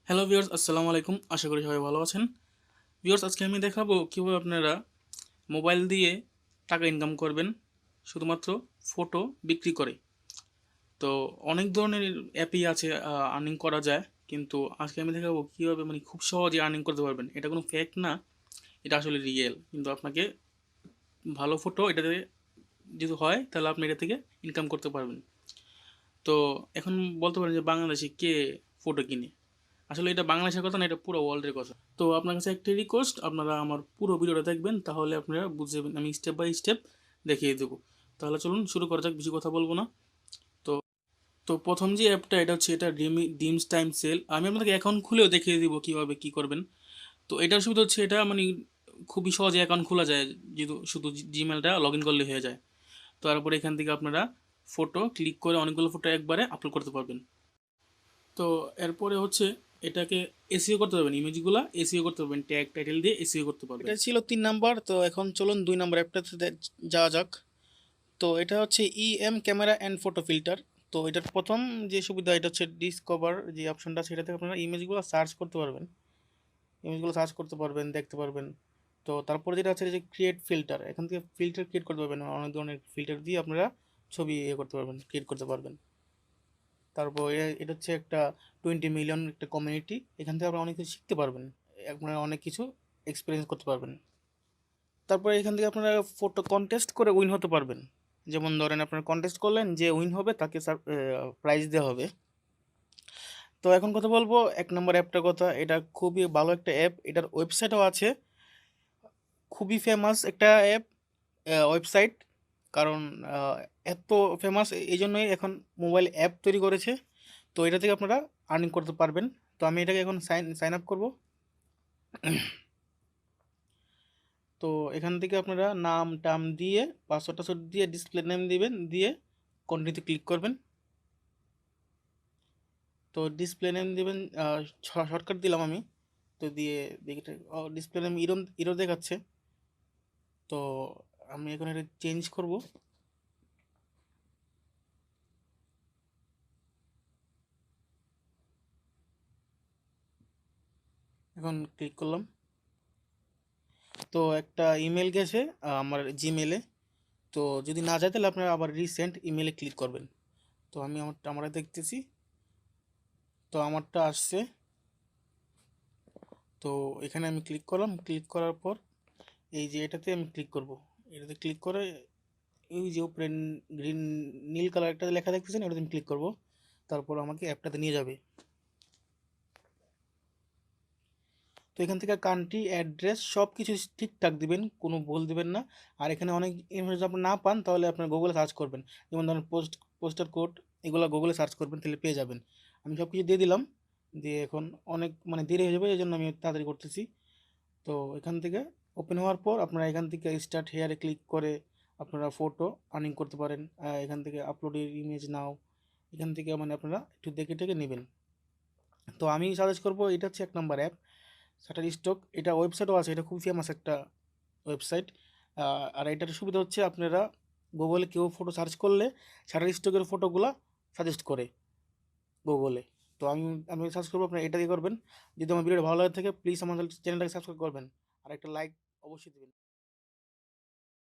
Hello viewers, আসসালামু আলাইকুম। আশা করি সবাই ভালো আছেন। ভিউয়ার্স, আজকে আমি দেখাবো কীভাবে আপনারা মোবাইল দিয়ে টাকা ইনকাম করবেন শুধুমাত্র ফটো বিক্রি করে। তো অনেক ধরনের অ্যাপই আছে আর্নিং করা যায়, কিন্তু আজকে আমি দেখাবো কীভাবে খুব সহজে আর্নিং করতে পারবেন। এটা কোনো ফেক না, এটা আসলে রিয়েল। কিন্তু আপনাকে ভালো ফটো এটাতে যদি হয় তাহলে আপনি এটা থেকে ইনকাম করতে পারবেন। তো এখন বলতে পারেন যে বাংলাদেশে কে ফটো কিনে? আসলে এটা বাংলাদেশের কথা না, এটা পুরো ওয়ার্ল্ডের কথা। তো আপনার কাছে একটা রিকোয়েস্ট, আপনারা আমার পুরো ভিডিওটা দেখবেন, তাহলে আপনারা বুঝে যাবেন। আমি স্টেপ বাই স্টেপ দেখিয়ে দেবো। তাহলে চলুন শুরু করা যাক, বেশি কথা বলবো না। তো তো প্রথম যে অ্যাপটা, এটা হচ্ছে এটা ডিমস টাইম সেল। আমি আপনাকে অ্যাকাউন্ট খুলেও দেখিয়ে দিব কীভাবে কী করবেন। তো এটার সুবিধা হচ্ছে এটা খুবই সহজে অ্যাকাউন্ট খোলা যায়, যেহেতু শুধু জিমেলটা লগ ইন করলে হয়ে যায়। তারপরে এখান থেকে আপনারা ফটো ক্লিক করে অনেকগুলো ফটো একবারে আপলোড করতে পারবেন। তো এরপরে হচ্ছে এটাকে এসইও করতে পারবেন, ইমেজগুলো এসইও করতে পারবেন, ট্যাগ টাইটেল দিয়ে এসইও করতে পারবেন। এটা ছিল 3 নাম্বার। তো এখন চলুন 2 নাম্বার অ্যাপটাতে যাওয়া যাক। তো এটা হচ্ছে ক্যামেরা অ্যান্ড ফটো ফিল্টার। তো এটার প্রথম যে সুবিধা, এটা হচ্ছে ডিসকভার যে অপশনটা, সেটা থেকে আপনারা ইমেজগুলো সার্চ করতে পারবেন, দেখতে পারবেন। তো তারপরে যেটা আছে যে ক্রিয়েট ফিল্টার, এখান থেকে ফিল্টার ক্রিয়েট করতে পারবেন, অনেক ধরনের ফিল্টার দিয়ে আপনারা ছবি করতে পারবেন, ক্রিয়েট করতে পারবেন। তারপর এটা হচ্ছে একটা 20 মিলিয়ন একটা কমিউনিটি, এখান থেকে আপনারা অনেক কিছু শিখতে পারবেন, আপনারা অনেক কিছু এক্সপিরিয়েন্স করতে পারবেন। তারপরে এখান থেকে আপনারা ফটো কন্টেস্ট করে উইন হতে পারবেন। যেমন ধরেন আপনারা কন্টেস্ট করলেন, যে উইন হবে তাকে প্রাইজ দেওয়া হবে। তো এখন কথা বলবো 1 নম্বর অ্যাপটার কথা। এটা খুবই ভালো একটা অ্যাপ, এটার ওয়েবসাইটও আছে, খুবই ফেমাস একটা অ্যাপ, ওয়েবসাইট। কারণ এত ফেমাস এই জন্যই এখন মোবাইল অ্যাপ তৈরি করেছে। তো এটা থেকে আপনারা আর্নিং করতে পারবেন। তো আমি এটাকে এখন সাইন আপ করব। তো এখান থেকে আপনারা নাম টাম দিয়ে, পাসওয়ার্ড দিয়ে, ডিসপ্লে নেম দিবেন, দিয়ে কন্টিনিউতে ক্লিক করবেন। তো ডিসপ্লে নেম দিবেন, শর্টকাট দিলাম আমি। তো দিয়ে ডিসপ্লে নেম ইরো দেখাচ্ছে। তো আমি এখন এটা চেঞ্জ করব। এখন ক্লিক করলাম। তো একটা ইমেল গেছে আমার জিমেলে। তো যদি না যায় তাহলে আপনারা আবার রিসেন্ট ইমেলে ক্লিক করবেন। তো আমি আমরা দেখতেছি। তো আমারটা আসছে। তো এখানে আমি ক্লিক করলাম, ক্লিক করার পর এই যে এটাতে আমি ক্লিক করব। এটাতে ক্লিক করে এই যে উপরে গ্রিন নীল কালার একটা লেখা দেখতেছেন, এটাতে আমি ক্লিক করব। তারপর আমাকে অ্যাপটাতে নিয়ে যাবে। তো এখান থেকে কান্ট্রি, অ্যাড্রেস সব কিছু ঠিকঠাক দিবেন, কোনো ভুল দিবেন না। আর এখানে অনেক ইনফরমেশন আপনি না পান তাহলে আপনার গুগলে সার্চ করবেন। যেমন ধরেন পোস্টার কোড, এগুলো গুগলে সার্চ করবেন, তাহলে পেয়ে যাবেন। আমি সব কিছু দিয়ে দিলাম। দিয়ে এখন অনেক দেরি হয়ে যাবে, এই জন্য আমি তাড়াতাড়ি করতেছি। তো এখান থেকে ওপেন হওয়ার পর আপনারা এখান থেকে স্টার্ট হেয়ারে ক্লিক করে আপনারা ফটো আর্নিং করতে পারেন। এখান থেকে আপলোডের ইমেজ নাও, এখান থেকে আপনারা একটু দেখে টেকে নেবেন। তো আমি সাজেস্ট করবো, এটা হচ্ছে 1 নম্বর অ্যাপ শাটার স্টক। এটা ওয়েবসাইটও আছে, এটা খুব ফেমাস একটা ওয়েবসাইট। আর এটার সুবিধা হচ্ছে আপনারা গুগলে কেউ ফটো সার্চ করলে শাটার স্টকের ফটোগুলা সাজেস্ট করে গুগলে। তো আমি সার্চ করবো, আপনারা এটা দিয়ে করবেন। যদি আমার ভিডিওটা ভালো লাগে থাকে, প্লিজ আমাদের চ্যানেলটাকে সাবস্ক্রাইব করবেন, আর একটা লাইক অবশ্যই দেবেন।